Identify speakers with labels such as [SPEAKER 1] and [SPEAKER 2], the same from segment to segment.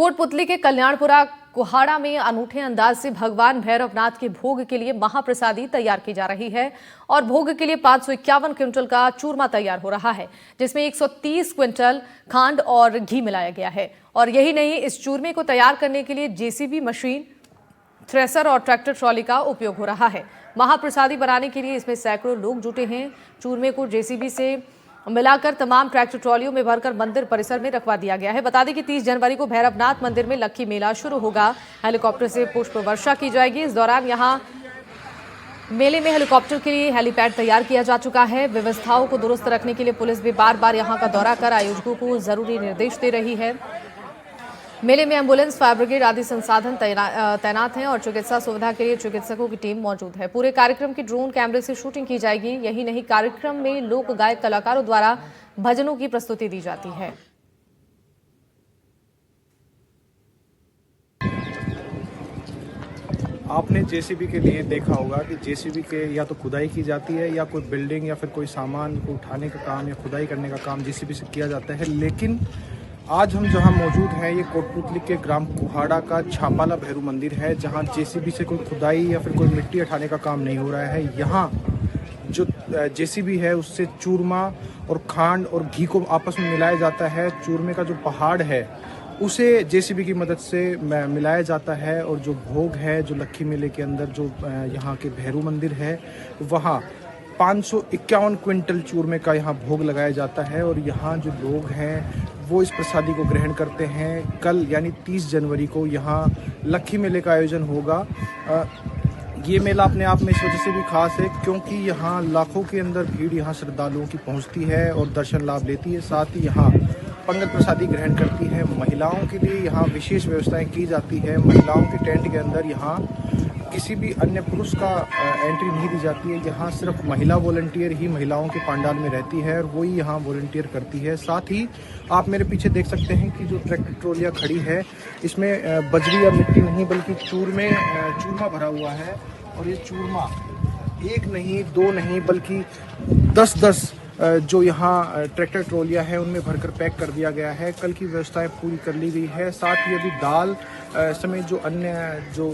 [SPEAKER 1] कोटपुतली के कल्याणपुरा कुहाड़ा में अनूठे अंदाज से भगवान भैरवनाथ के भोग के लिए महाप्रसादी तैयार की जा रही है और भोग के लिए 551 क्विंटल का चूरमा तैयार हो रहा है, जिसमें 130 क्विंटल खांड और घी मिलाया गया है। और यही नहीं, इस चूरमे को तैयार करने के लिए जेसीबी मशीन, थ्रेसर और ट्रैक्टर ट्रॉली का उपयोग हो रहा है। महाप्रसादी बनाने के लिए इसमें सैकड़ों लोग जुटे हैं। चूरमे को जेसीबी से मिलाकर तमाम ट्रैक्टर ट्रॉलियों में भरकर मंदिर परिसर में रखवा दिया गया है। बता दें कि 30 जनवरी को भैरवनाथ मंदिर में लक्खी मेला शुरू होगा। हेलीकॉप्टर से पुष्प वर्षा की जाएगी। इस दौरान यहां मेले में हेलीकॉप्टर के लिए हेलीपैड तैयार किया जा चुका है। व्यवस्थाओं को दुरुस्त रखने के लिए पुलिस भी बार बार यहां का दौरा कर आयोजकों को जरूरी निर्देश दे रही है। मेले में एम्बुलेंस, फायर ब्रिगेड आदि संसाधन तैनात हैं और चिकित्सा सुविधा के लिए चिकित्सकों की टीम मौजूद है। पूरे कार्यक्रम की ड्रोन कैमरे से शूटिंग की जाएगी। यही नहीं, कार्यक्रम में लोक गायक कलाकारों द्वारा भजनों की प्रस्तुति दी जाती है।
[SPEAKER 2] आपने जेसीबी के लिए देखा होगा कि जेसीबी के या तो खुदाई की जाती है या कोई बिल्डिंग या फिर कोई सामान को उठाने का काम या खुदाई करने का काम जेसीबी से किया जाता है। लेकिन आज हम जहां मौजूद हैं, ये कोटपुतली के ग्राम कुहाड़ा का छापाला भैरू मंदिर है, जहां जेसीबी से कोई खुदाई या फिर कोई मिट्टी हटाने का काम नहीं हो रहा है। यहाँ जो जेसीबी है उससे चूरमा और खांड और घी को आपस में मिलाया जाता है। चूरमे का जो पहाड़ है उसे जेसीबी की मदद से मिलाया जाता है और जो भोग है, जो लक्खी मेले के अंदर जो यहाँ के भैरू मंदिर है, वहाँ 551 क्विंटल चूरमे का यहाँ भोग लगाया जाता है। और यहाँ जो लोग हैं वो इस प्रसादी को ग्रहण करते हैं। कल यानी 30 जनवरी को यहाँ लक्खी मेले का आयोजन होगा। ये मेला अपने आप में इस वजह से भी खास है क्योंकि यहाँ लाखों के अंदर भीड़ यहाँ श्रद्धालुओं की पहुँचती है और दर्शन लाभ लेती है। साथ ही यहाँ पंगत प्रसादी ग्रहण करती है। महिलाओं के लिए यहाँ विशेष व्यवस्थाएं की जाती है। महिलाओं के टेंट के अंदर यहाँ किसी भी अन्य पुरुष का एंट्री नहीं दी जाती है। यहाँ सिर्फ महिला वॉलंटियर ही महिलाओं के पंडाल में रहती है और वही यहाँ वॉलंटियर करती है। साथ ही आप मेरे पीछे देख सकते हैं कि जो ट्रैक्टर ट्रॉलियाँ खड़ी है, इसमें बजरी या मिट्टी नहीं बल्कि चूरमा भरा हुआ है। और ये चूरमा एक नहीं, दो नहीं, बल्कि 10-10 जो यहाँ ट्रैक्टर ट्रॉलियाँ हैं उनमें भरकर पैक कर दिया गया है। कल की व्यवस्थाएं पूरी कर ली गई है। साथ ही अभी दाल समेत जो अन्य जो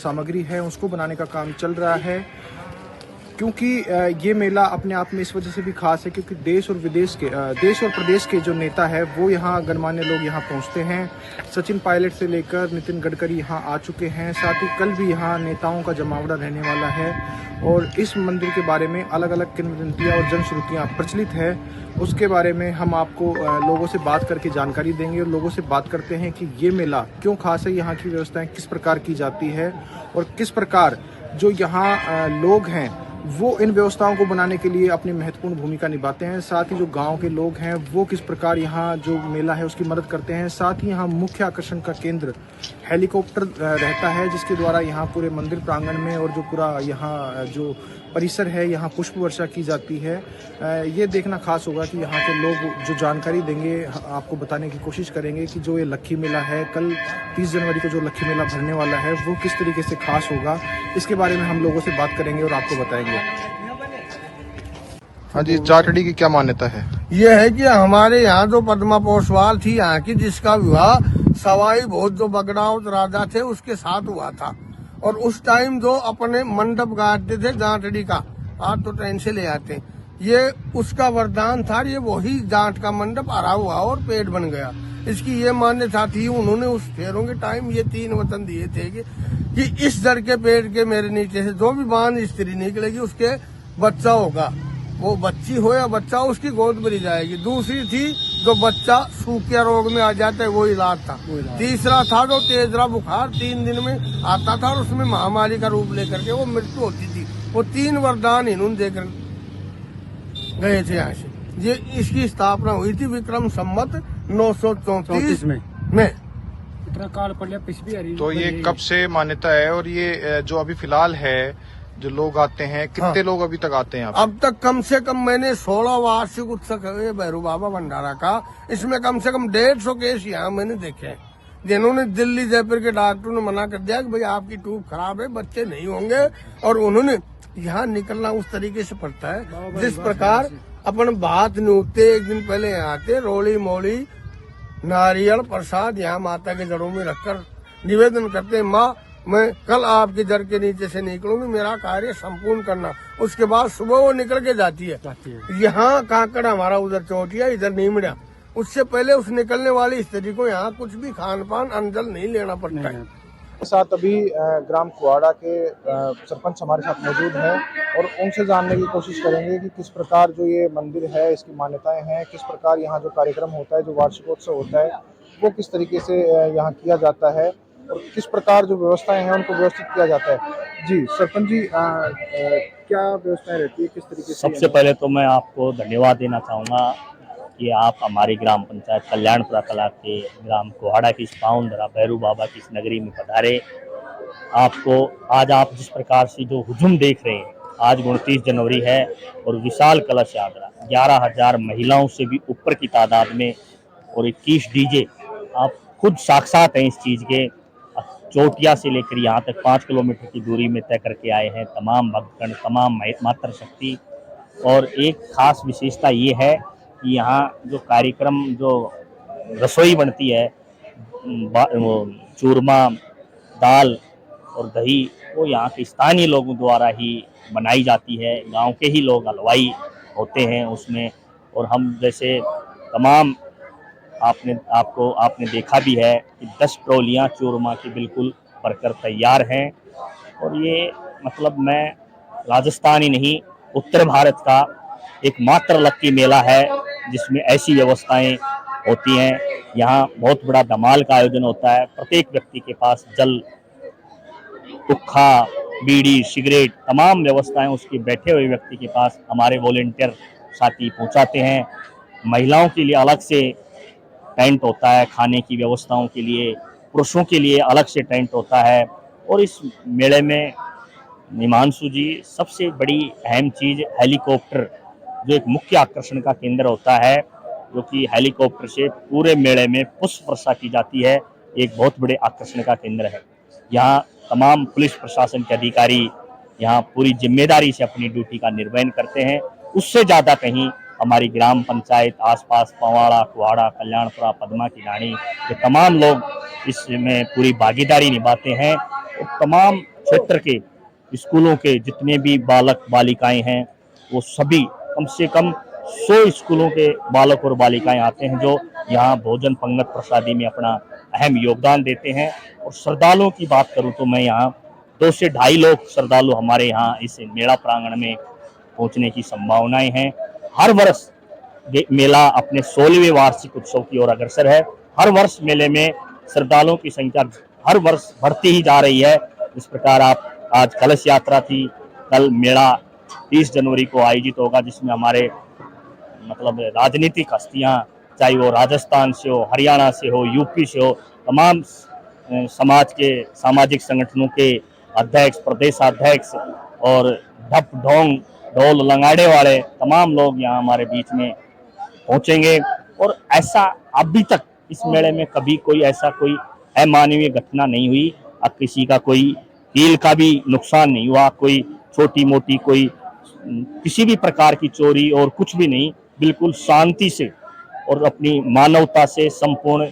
[SPEAKER 2] सामग्री है उसको बनाने का काम चल रहा है। क्योंकि ये मेला अपने आप में इस वजह से भी खास है क्योंकि देश और प्रदेश के जो नेता है वो यहाँ गणमान्य लोग यहाँ पहुँचते हैं। सचिन पायलट से लेकर नितिन गडकरी यहाँ आ चुके हैं। साथ ही कल भी यहाँ नेताओं का जमावड़ा रहने वाला है। और इस मंदिर के बारे में अलग अलग किंवदंतियाँ और जनश्रुतियाँ प्रचलित है। उसके बारे में हम आपको लोगों से बात करके जानकारी देंगे और लोगों से बात करते हैं कि ये मेला क्यों खास है, यहाँ की व्यवस्थाएं किस प्रकार की जाती है और किस प्रकार जो यहाँ लोग हैं वो इन व्यवस्थाओं को बनाने के लिए अपनी महत्वपूर्ण भूमिका निभाते हैं। साथ ही जो गांव के लोग हैं वो किस प्रकार यहाँ जो मेला है उसकी मदद करते हैं। साथ ही यहाँ मुख्य आकर्षण का केंद्र हेलीकॉप्टर रहता है, जिसके द्वारा यहाँ पूरे मंदिर प्रांगण में और जो पूरा यहाँ जो परिसर है यहाँ पुष्प वर्षा की जाती है। ये देखना खास होगा कि यहाँ के लोग जो जानकारी देंगे आपको बताने की कोशिश करेंगे कि जो ये लक्खी मेला है, कल 30 जनवरी को जो लक्खी मेला भरने वाला है वो किस तरीके से खास होगा। इसके बारे में हम लोगों से बात करेंगे और आपको बताएंगे। हाँ जी, जाटड़ी की क्या मान्यता है?
[SPEAKER 3] ये है कि हमारे यहाँ जो पद्मा पोसवाल थी यहाँ की, जिसका विवाह सवाई भोज जो बगड़ाउत राजा थे उसके साथ हुआ था। और उस टाइम जो अपने मंडप गाड़ते थे जाटड़ी का, आज तो ट्रेन से ले आते, ये उसका वरदान था। ये वही जाट का मंडप हरा हुआ और पेड़ बन गया। इसकी ये मान्यता थी। उन्होंने उस फेरों के टाइम ये 3 वचन दिए थे कि इस दर के पेड़ के मेरे नीचे से जो भी बांध स्त्री निकलेगी उसके बच्चा होगा, वो बच्ची हो या बच्चा, उसकी गोद भरी जाएगी। दूसरी थी जो बच्चा सूखे रोग में आ जाता है वो इलाज था। तीसरा था जो तेजरा बुखार 3 दिन में आता था और उसमें महामारी का रूप लेकर के वो मृत्यु होती थी। वो 3 वरदान इन्होंने देकर गए थे यहाँ से। ये इसकी स्थापना हुई थी विक्रम संवत 934 में।
[SPEAKER 4] इतना काल पड़ लिया पिछली।
[SPEAKER 2] तो ये कब से मान्यता है और ये जो अभी फिलहाल है जो लोग आते हैं, कितने लोग अभी तक आते हैं?
[SPEAKER 3] अब तक कम से कम मैंने 16 वार्षिक उत्सव है भैरू बाबा भंडारा का, इसमें कम से कम 150 केस यहाँ मैंने देखे हैं। जिन्होंने दिल्ली जयपुर के डॉक्टरों ने मना कर दिया कि भाई आपकी ट्यूब खराब है, बच्चे नहीं होंगे, और उन्होंने यहाँ निकलना उस तरीके से पड़ता है जिस प्रकार अपन बात नहीं होते। एक दिन पहले यहाँ आते, रोली मोली नारियल प्रसाद यहाँ माता के जड़ों में रखकर निवेदन करते हैं, माँ मैं कल आपके जड़ के नीचे से निकलूंगी, मेरा कार्य संपूर्ण करना। उसके बाद सुबह वो निकल के जाती है। यहाँ काकड़ हमारा उधर चोटिया, इधर नीमड़ा। उससे पहले उस निकलने वाली स्त्री को यहाँ कुछ भी खान पान अंजल नहीं लेना पड़ता है।
[SPEAKER 2] साथ अभी ग्राम कुहाड़ा के सरपंच हमारे साथ मौजूद हैं और उनसे जानने की कोशिश करेंगे कि किस प्रकार जो ये मंदिर है इसकी मान्यताएं हैं, किस प्रकार यहाँ जो कार्यक्रम होता है, जो वार्षिकोत्सव होता है वो किस तरीके से यहाँ किया जाता है और किस प्रकार जो व्यवस्थाएं हैं उनको व्यवस्थित किया जाता है। जी सरपंच जी, क्या व्यवस्थाएं रहती है, किस तरीके से?
[SPEAKER 5] सबसे पहले तो मैं आपको धन्यवाद देना चाहूँगा कि आप हमारी ग्राम पंचायत कल्याणपुरा कला के ग्राम कुहाड़ा की इस पावन धरा भैरू बाबा की इस नगरी में पधारे। आपको आज आप जिस प्रकार से जो हुजूम देख रहे हैं, आज 29 जनवरी है और विशाल कलश यात्रा 11,000 महिलाओं से भी ऊपर की तादाद में और 21 डीजे, आप खुद साक्षात हैं इस चीज़ के। चोटिया से लेकर यहाँ तक 5 किलोमीटर की दूरी में तय करके आए हैं तमाम भक्तगण, तमाम मातृ शक्ति। और एक खास विशेषता ये है कि यहाँ जो कार्यक्रम, जो रसोई बनती है, वो चूरमा, दाल और दही, वो यहाँ के स्थानीय लोगों द्वारा ही बनाई जाती है। गांव के ही लोग हलवाई होते हैं उसमें। और हम जैसे तमाम आपने देखा भी है कि 10 ट्रॉलियाँ चूरमा की बिल्कुल भरकर तैयार हैं। और ये मतलब मैं राजस्थान ही नहीं, उत्तर भारत का एकमात्र लक्की मेला है जिसमें ऐसी व्यवस्थाएं होती हैं। यहाँ बहुत बड़ा धमाल का आयोजन होता है। प्रत्येक व्यक्ति के पास जल, तुक्खा, बीड़ी, सिगरेट, तमाम व्यवस्थाएं उसके बैठे हुए व्यक्ति के पास हमारे वॉलेंटियर साथी पहुंचाते हैं। महिलाओं के लिए अलग से टेंट होता है, खाने की व्यवस्थाओं के लिए, पुरुषों के लिए अलग से टेंट होता है। और इस मेले में हिमांशु जी, सबसे बड़ी अहम चीज़ हेलीकॉप्टर, जो एक मुख्य आकर्षण का केंद्र होता है, जो कि हेलीकॉप्टर से पूरे मेले में पुष्प वर्षा की जाती है, एक बहुत बड़े आकर्षण का केंद्र है। यहाँ तमाम पुलिस प्रशासन के अधिकारी यहाँ पूरी जिम्मेदारी से अपनी ड्यूटी का निर्वहन करते हैं। उससे ज़्यादा कहीं हमारी ग्राम पंचायत, आसपास पवाड़ा, कुहाड़ा, कल्याणपुरा, पद्मा की रानी, ये तमाम लोग इसमें पूरी भागीदारी निभाते हैं। और तमाम क्षेत्र के स्कूलों के जितने भी बालक बालिकाएं हैं, वो सभी कम से कम 100 स्कूलों के बालक और बालिकाएं आते हैं, जो यहाँ भोजन पंगत प्रसादी में अपना अहम योगदान देते हैं। और श्रद्धालुओं की बात करूँ तो मैं यहाँ 2 से 2.5 लाख श्रद्धालु हमारे यहाँ इस मेला प्रांगण में पहुँचने की संभावनाएं हैं। हर वर्ष मेला अपने 16वें वार्षिक उत्सव की ओर अग्रसर है। हर वर्ष मेले में श्रद्धालुओं की संख्या हर वर्ष बढ़ती ही जा रही है। इस प्रकार आप आज कलश यात्रा थी, कल मेला 30 जनवरी को आयोजित होगा, जिसमें हमारे मतलब राजनीतिक हस्तियां, चाहे वो राजस्थान से हो, हरियाणा से हो, यूपी से हो, तमाम समाज के सामाजिक संगठनों के अध्यक्ष, प्रदेशाध्यक्ष और ढप ढोंग ढोल लंगाड़े वाले तमाम लोग यहाँ हमारे बीच में पहुंचेंगे। और ऐसा अभी तक इस मेले में कभी कोई ऐसा कोई अमानवीय घटना नहीं हुई, अब किसी का कोई कील का भी नुकसान नहीं हुआ, कोई छोटी मोटी कोई किसी भी प्रकार की चोरी और कुछ भी नहीं। बिल्कुल शांति से और अपनी मानवता से, संपूर्ण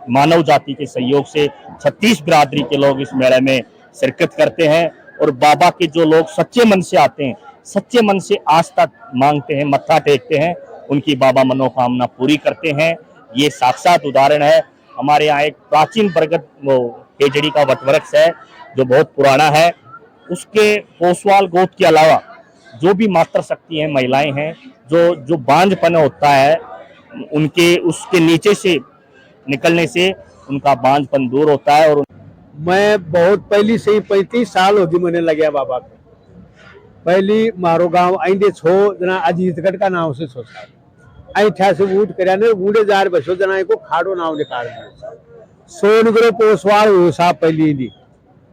[SPEAKER 5] मानव जाति के सहयोग से 36 बिरादरी के लोग इस मेले में शिरकत करते हैं। और बाबा के जो लोग सच्चे मन से आते हैं, सच्चे मन से आस्था मांगते हैं, मत्था टेकते हैं, उनकी बाबा मनोकामना पूरी करते हैं। ये साक्षात उदाहरण है। हमारे यहाँ एक प्राचीन बरगद केजड़ी का वटवृक्ष है जो बहुत पुराना है। उसके पोसवाल गोद के अलावा जो भी मातृ शक्ति हैं, महिलाएं हैं, जो बांझपन होता है, उनके उसके नीचे से निकलने से उनका बांझपन दूर होता है। और
[SPEAKER 6] मैं बहुत पहली से ही 35 साल होगी मैंने लगे बाबा को। पहली मारो गांव आइंदे छो जना अजीतगढ़ का नाम से सोचा ऐठा से ऊट कर बूढ़े जार बसो जना को खाड़ो नाम निकाल दिया। सोनग्रह पोसवाल हो साहब पहली दी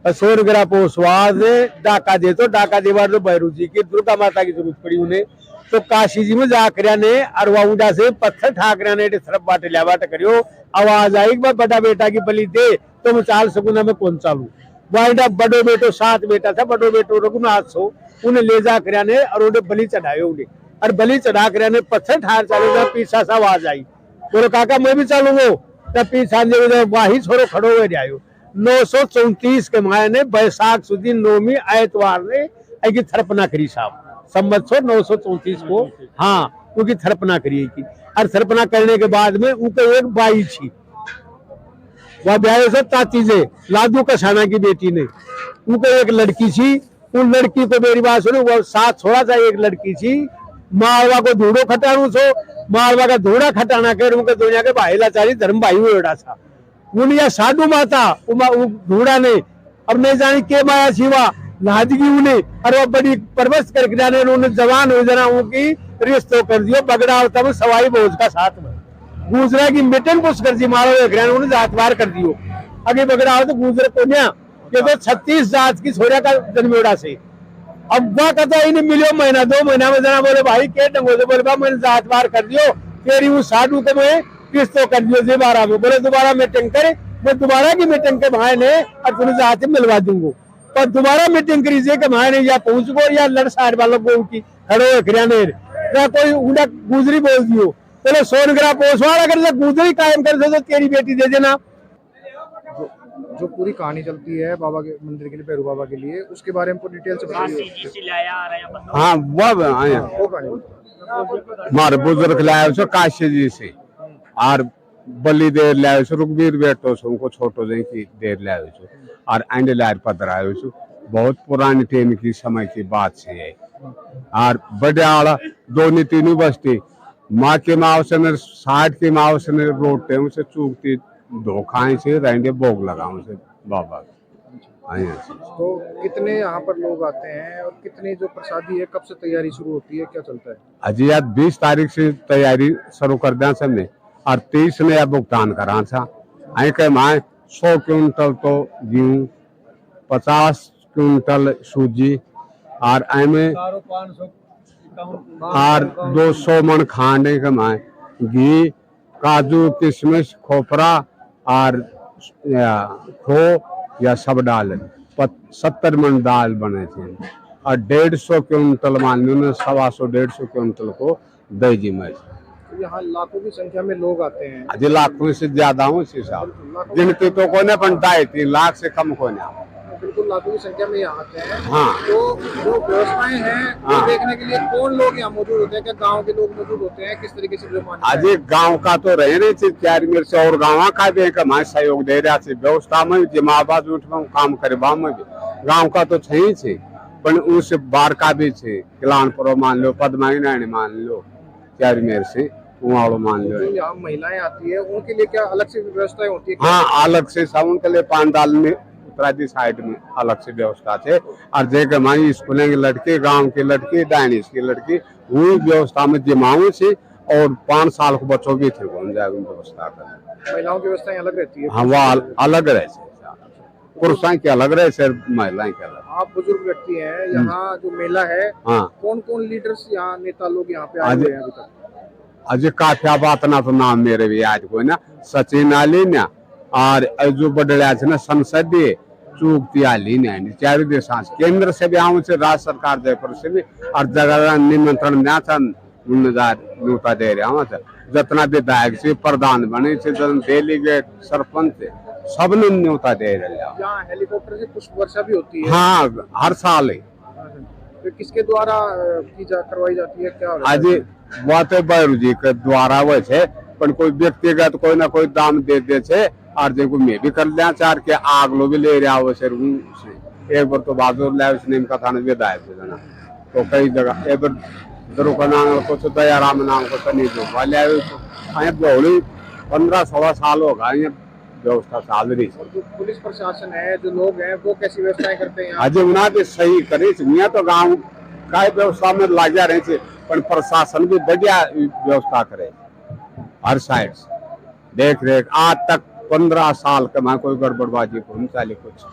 [SPEAKER 6] सोनग्रह पोसवाल से डाका दे तो डाका देवार तो भैरू जी की दुर्गा माता की जरूरत पड़ी उन्हें। तो काशी जी में जाकर ने अरवाउंडा से पत्थर ठाकरा ने सरफ बाट लिया बाट करियो। आवाज आई बड़ा बेटा की बलि दे तो मैं चाल सकुना में कौन चालू। वाइडा बड़ो बेटो 7 बेटा था, बड़ो बेटो रघुनाथ सो उन्हें ले जाकर ने और उन्हें बलि चढ़ायो उन्हें। और बलि चढ़ा कर ने पत्थर ठार चाले पीछा सा आवाज आई बोलो काका मैं भी चलूंगा, तब पीछे वाही छोरो खड़ो हुए जायो। 934 के मायने बैसाख सुदी नौमी आयतवार ने की थरपना करी साहब, संवत्सर 934 को, हाँ उनकी थरपना करी की। और थरपना करने के बाद में उनके एक बाई थी, वह ब्याह से तातीजे लादू कसाना की बेटी ने, उनको एक लड़की थी। उन लड़की को मेरी बात सुनो, वो साथ छोड़ा था, एक लड़की थी। मालवा को धूड़ो खटाणु छो, मालवा का धूड़ा खटाना कर उनके दुनिया के भाई लाचारी धर्म भाई हुआ था। उन्हें साधु माता धूड़ा ने अब नहीं जानी के माया शिवा लादगी उन्हें, और वो बड़ी परवश करके जाने उन्होंने जवान हो जाना उनकी रिश्तों कर दियो बगड़ा, तब सवाई भोज का साथ में गुजरा की मिटन पुष कर दी मारो उन्हें जातवार कर दियो। अगे बगड़ा हो तो गुजरे को ये तो 36 जात की छोरिया का जन्मेड़ा से। अब वह कहता इन्हें मिलो महीना 2 महीना में जना बोले भाई के डंगो से बोले मैंने जातवार कर दियो, तेरी उस साधु को मैं किस्तो कर दियो जे 12 में, बोले दोबारा मीटिंग करे, मैं दोबारा की मीटिंग के भाई ने और तुम्हें जात मिलवा दूंगा। पर दोबारा मीटिंग करी जे के भाई ने या पहुंच गो या लड़ साइड वालों को की खड़ो खड़ियाने कोई उड़ा गुजरी बोल दियो, बोले सोनग्रा पोसवाड़ा कर गुजरी कायम कर दो तो तेरी बेटी दे देना।
[SPEAKER 2] जो पूरी कहानी चलती है बाबा के मंदिर के लिए, भैरू बाबा के लिए, उसके बारे में डिटेल से बताइए।
[SPEAKER 6] हाँ वो आया हमारे बुजुर्ग लाए छो काशी जी से, और बलि देर लाए छो रुकबीर बेटो से उनको छोटो जी की देर लाए छो, और अंडे लार पत्र आए छो। बहुत पुरानी टेम की समय की बात से है। और बड़ियाला 2-3 बस्ती माँ के माव से 60 की माव से रोटे उसे चूकती धोखाए से रहेंगे भोग लगाऊं से बाबा।
[SPEAKER 2] तो कितने यहाँ पर लोग आते हैं और कितनी जो प्रसादी है, कब से तैयारी शुरू होती है, क्या चलता है?
[SPEAKER 6] अजी आज 20 तारीख से तैयारी शुरू कर दिया सबने, और 23 ने भुगतान करा था। आई के माए 100 क्विंटल तो गेहूं, 50 क्विंटल सूजी, और में और 200 मन खाने के माए घी, काजू किशमिश खोपरा और खो या सब डाल 70 मन दाल बने थे, और 150 क्विंटल मान लो 125-150 क्विंटल को दही में।
[SPEAKER 2] यहाँ लाखों की संख्या में लोग आते हैं।
[SPEAKER 6] अजी लाखों से ज्यादा हूँ साहब, गिनती तो कोने पर 2.5-3 लाख से कम कोने।
[SPEAKER 2] बिल्कुल लाखों की संख्या में यहाँ आते हैं।
[SPEAKER 6] हाँ।
[SPEAKER 2] तो जो व्यवस्थाएं हैं वो देखने के लिए कौन लोग यहाँ मौजूद होते हैं? क्या गांव के लोग मौजूद होते हैं? किस तरीके से
[SPEAKER 6] अजय गांव का तो रहे नहीं थे चार मेरे से, और गाँव का भी हमारे सहयोग दे रहा थे व्यवस्था में भी, माँ बाप उठ काम करे में भी गाँव का तो छही थे, पर उनसे बाहर का भी थे। किलानपुर मान लो, पदमाई नारायण मान लो, चार मेरे से वहाँ मान लो।
[SPEAKER 2] यहाँ महिलाएं आती है उनके लिए क्या अलग से व्यवस्थाएं होती है?
[SPEAKER 6] हाँ अलग से सब उनके लिए पांडाल में उत्तरादी साइड में अलग से व्यवस्था थे। और जैसे हमारी स्कूल के लड़के, गांव के लड़के, डायनिस की लड़की वो व्यवस्था में जमाऊ से, और 5 साल को बच्चों भी थे व्यवस्था कर।
[SPEAKER 2] महिलाओं की व्यवस्थाएं अलग रहती है?
[SPEAKER 6] हाँ वो अलग रहे, पुरुषों के अलग रहे, महिलाएं के अलग।
[SPEAKER 2] आप बुजुर्ग व्यक्ति हैं, यहाँ जो मेला है,
[SPEAKER 6] हाँ
[SPEAKER 2] कौन कौन लीडर्स यहाँ नेता लोग यहाँ पे आए हुए हैं अभी तक?
[SPEAKER 6] अजय काफिया बात ना तो नाम मेरे भी आज को ना सचिन आली ना, और जो बड़े ना संसदीय चूकती आली ने, चारों देश केंद्र से भी आऊँ से, राज्य सरकार जयपुर से भी, और जगह निमंत्रण में था न्योता दे रहा हूँ। जितना विधायक से, प्रधान बने से, डेलीगेट, सरपंच सब ने न्योता दे रहे।
[SPEAKER 2] यहाँ हेलीकॉप्टर से पुष्प वर्षा भी होती है?
[SPEAKER 6] हाँ हर साल है।
[SPEAKER 2] तो किसके द्वारा करवाई जाती है, क्या?
[SPEAKER 6] आज वो तो बैरू जी के द्वारा वो है, पर कोई व्यक्तिगत कोई ना कोई दाम दे दे छे, और देखो मैं भी कर लिया चार के आग लो भी ले रहा हो सर। एक बार तो बाजू लाने का था विधायक से जाना, तो कई जगह एक बार दरो का नाम को तो दयाराम नाम को तो नहीं दो वाले 15-16 साल होगा ये व्यवस्था चाल रही।
[SPEAKER 2] जो पुलिस प्रशासन है, जो लोग हैं, वो कैसी व्यवस्थाएं करते हैं?
[SPEAKER 6] आज उन्हें भी सही करे, तो गाँव का व्यवस्था में लागे रहे थे, पर प्रशासन भी बढ़िया व्यवस्था करे हर साइड से देख रेख। आज तक 15 साल का मैं कोई गड़बड़बाजी को नहीं चाली कुछ।